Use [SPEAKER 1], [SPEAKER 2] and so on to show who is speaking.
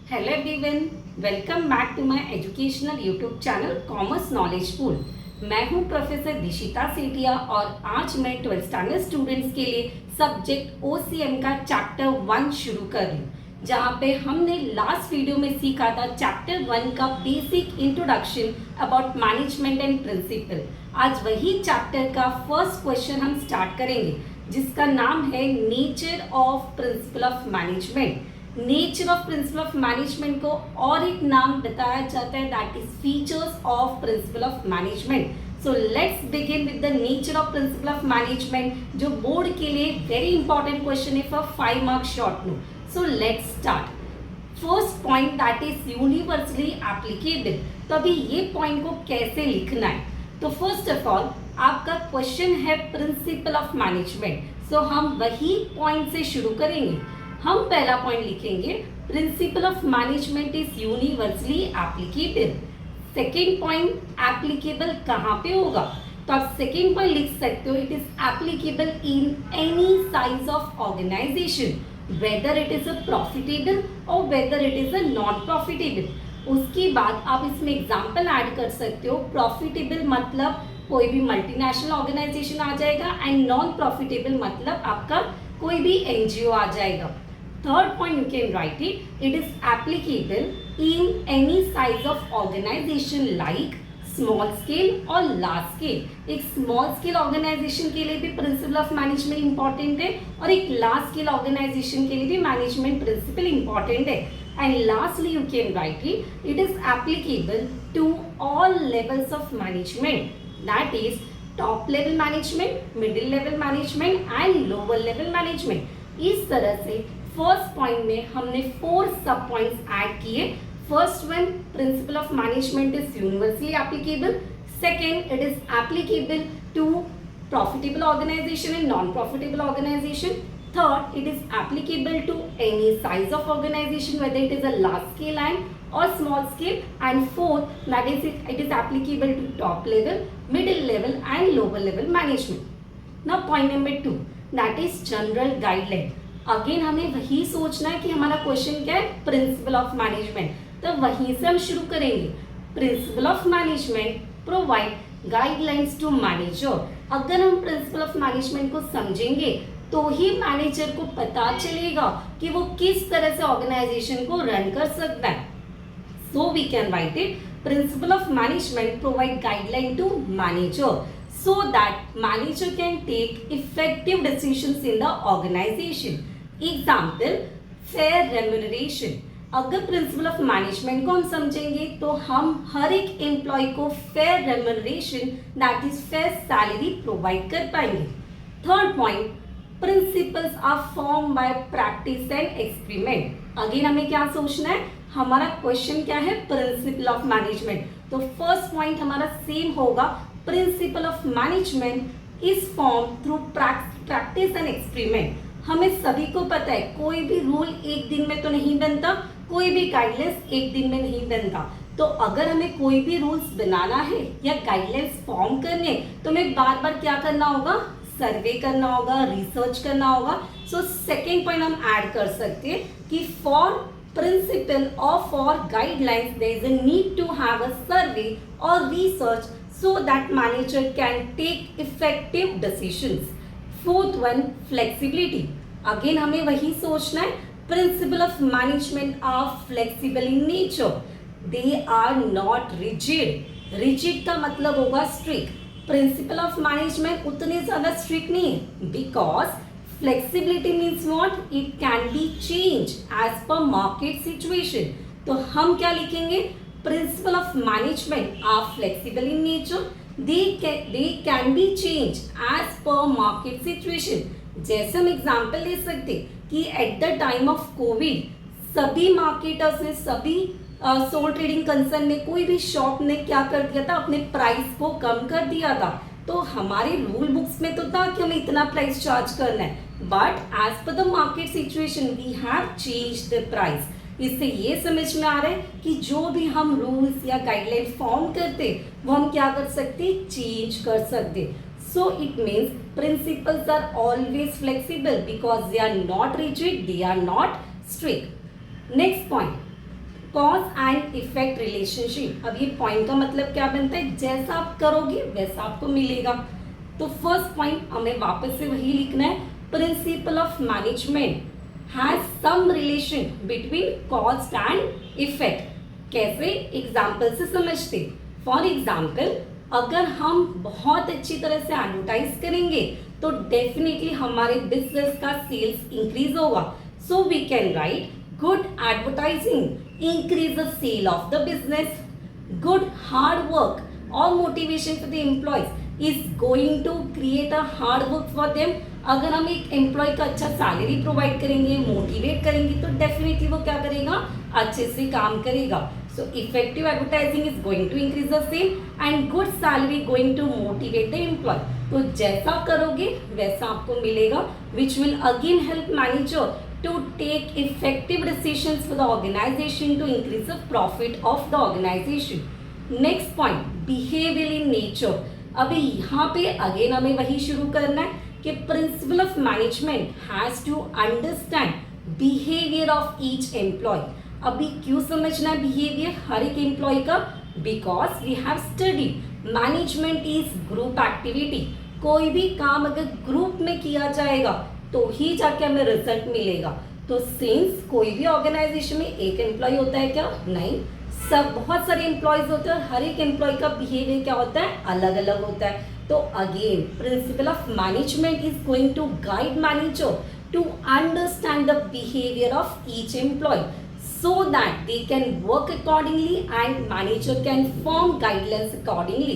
[SPEAKER 1] Hello everyone, welcome back to my educational YouTube channel commerce knowledge pool. मैं हूं professor Dishita Sethia और आज मैं 12th स्टैंडर्ड स्टूडेंट्स के लिए सब्जेक्ट ओसीएम का चैप्टर 1 शुरू कर रही हूं, जहां पे हमने लास्ट वीडियो में सीखा था चैप्टर 1 का basic introduction about management and principle. आज वही चैप्टर का फर्स्ट क्वेश्चन हम स्टार्ट करेंगे, जिसका नाम है nature of principal of management. Nature of principal of management को और एक नाम बताया जाता है, that is features of principal of management. So let's begin with the nature of principal of management, जो बोर्ड के लिए वेरी इंपॉर्टेंट क्वेश्चन है for 5 marks short note. So let's start. First point, that is universally applicable. तो अभी ये point को कैसे लिखना है, तो फर्स्ट ऑफ ऑल आपका क्वेश्चन है प्रिंसिपल ऑफ मैनेजमेंट। सो हम वही पॉइंट से शुरू करेंगे। हम पहला पॉइंट लिखेंगे, principal of management is universally applicable. Second point, applicable कहाँ पे होगा, तो आप सेकेंड पॉइंट लिख सकते हो, it is applicable in any size of organisation, whether it is a profitable और whether it is a non profitable. उसके बाद आप इसमें एग्जाम्पल ऐड कर सकते हो। प्रॉफिटेबल मतलब कोई भी मल्टीनेशनल ऑर्गेनाइजेशन आ जाएगा, एंड नॉन प्रॉफिटेबल मतलब आपका कोई भी एनजीओ आ जाएगा। Third point, you can write it. It is applicable in any size of organization like small scale or large scale. एक small scale organization के लिए भी principle of management important है और एक large scale organization के लिए भी management principle important है. And lastly, you can write it. It is applicable to all levels of management. That is top level management, middle level management and lower level management. इस तरह से first point में हमने 4 सब points add किए। First one, principle of management is universally applicable. Second, it is applicable to profitable organisation and non profitable organisation. Third, it is applicable to any size of organisation, whether it is a large scale and और small scale. And fourth, that is it is applicable to top level, middle level and lower level management. Now point number 2, that is general guideline. Again हमें वही सोचना है कि हमारा question क्या है, principle of management. तो वहीं से हम शुरू करेंगे। Principle of management provide guidelines to manager. अगर हम प्रिंसिपल ऑफ मैनेजमेंट को समझेंगे तो ही मैनेजर को पता चलेगा कि वो किस तरह से ऑर्गेनाइजेशन को रन कर सकता है। So we can write it, principle of management provide guideline to manager so that manager can take effective decisions in the organization. Example, fair remuneration. अगर प्रिंसिपल ऑफ मैनेजमेंट को हम समझेंगे तो हम हर एक एम्प्लॉय को fair remuneration, that is fair salary provide कर पाएंगे। Third point, principles are form by practice and experiment. Again हमें क्या सोचना है, हमारा क्वेश्चन क्या है, प्रिंसिपल ऑफ मैनेजमेंट। तो फर्स्ट पॉइंट हमारा सेम होगा, principle of management is form through practice and experiment. हमें सभी को पता है कोई भी रूल एक दिन में तो नहीं बनता, कोई भी गाइडलाइंस एक दिन में नहीं बनता। तो अगर हमें कोई भी रूल्स बनाना है या गाइडलाइंस फॉर्म करने, तो हमें बार बार क्या करना होगा, सर्वे करना होगा, रिसर्च करना होगा। सो सेकेंड पॉइंट हम ऐड कर सकते हैं कि फॉर प्रिंसिपल और for guidelines there is a need to have a survey और research so that manager can take effective decisions. Fourth one, flexibility. Again हमें वही सोचना है, principle of management are flexible in nature. They are not rigid. Rigid का मतलब होगा strict. Principle of management उतने ज़्यादा strict नहीं है, because flexibility means what? It can be changed as per market situation. तो हम क्या लिखेंगे, Principle of management are flexible in nature. They can be changed as per market situation. जैसे हम एग्जाम्पल ले सकते कि at the time of Covid सभी मार्केटर्स ने, सभी सोल ट्रेडिंग कंसर्न ने, कोई भी शॉप ने क्या कर दिया था, अपने प्राइस को कम कर दिया था। तो हमारे रूल बुक्स में तो था कि हमें इतना प्राइस चार्ज करना है, but as per the market situation we have changed the price. इससे ये समझ में आ रहा है कि जो भी हम रूल्स या गाइडलाइन फॉर्म करते वो हम क्या कर सकते, चेंज कर सकते। So it means principles are always flexible because they are not rigid, they are not strict. Next point, cause and effect relationship. अब ये पॉइंट का मतलब क्या बनता है, जैसा आप करोगे वैसा आपको मिलेगा। तो फर्स्ट पॉइंट हमें वापस से वही लिखना है, principle of management has some relation between cause and effect. कैसे, एग्जाम्पल से समझते। फॉर एग्जाम्पल, अगर हम बहुत अच्छी तरह से एडवर्टाइज करेंगे तो डेफिनेटली हमारे बिजनेस का सेल्स इंक्रीज होगा। So we can write, good advertising increase the sale of the business. Good hard work or motivation for the employees is going to create a hard work for them. अगर हम एक employ का अच्छा salary provide करेंगे, motivate करेंगे, तो definitely वो क्या करेगा, अच्छे से काम करेगा। So effective advertising is going to increase the sale and good salary going to motivate the employ. तो जैसा करोगे वैसा आपको मिलेगा, which will again help manager to take effective decisions for the organization to increase the profit of the organization. Next point, behavioral in nature. अभी यहाँ पे again हमें वही शुरू करना है कि principle of management has to understand behaviour of each employ. अभी क्यों समझना है बिहेवियर हर एक एम्प्लॉय का, because we have study management is group activity. कोई भी काम अगर ग्रुप में किया जाएगा तो ही जाके हमें रिजल्ट मिलेगा। तो सिंस कोई भी ऑर्गेनाइजेशन में एक एम्प्लॉय होता है क्या, नहीं, सब बहुत सारे एम्प्लॉयज होते हैं, हर एक एम्प्लॉय का बिहेवियर क्या होता है, अलग अलग होता है। तो again principle of management is going to guide manager to understand the behaviour of each employ so that they can work accordingly and manager can form guidelines accordingly.